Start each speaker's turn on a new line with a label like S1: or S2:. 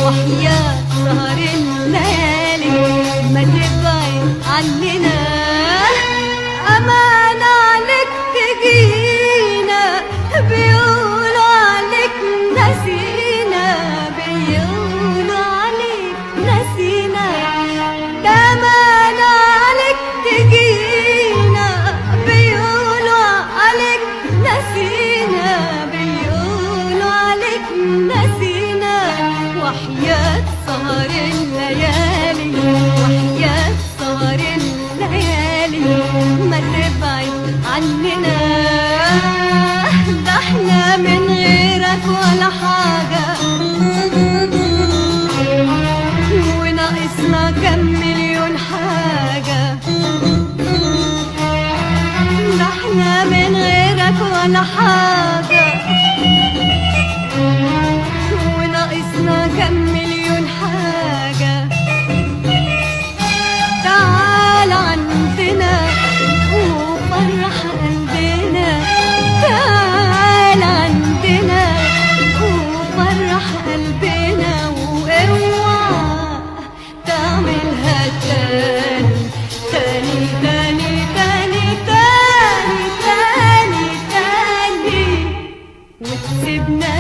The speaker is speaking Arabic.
S1: وحياة سهر الليالي ما تبعد عننا. أمان عليك تجينا بيقولوا عليك نسينا، بيقولوا عليك نسينا. ده أمان عليك تجينا بيقولوا عليك نسينا، بيقولوا عليك نسينا. وحياة سهر الليالي، وحياة سهر الليالي ما تبعد عننا. ده احنا من غيرك ولا حاجة، وناقصنا كم مليون حاجة. ده احنا من غيرك ولا حاجة، وناقصنا كم مليون حاجة. تعال عندنا وفرح قلبنا، تعال عندنا وفرح قلبنا. واوعى تعملها تاني تاني تاني تاني تاني تاني تاني وتسيبنا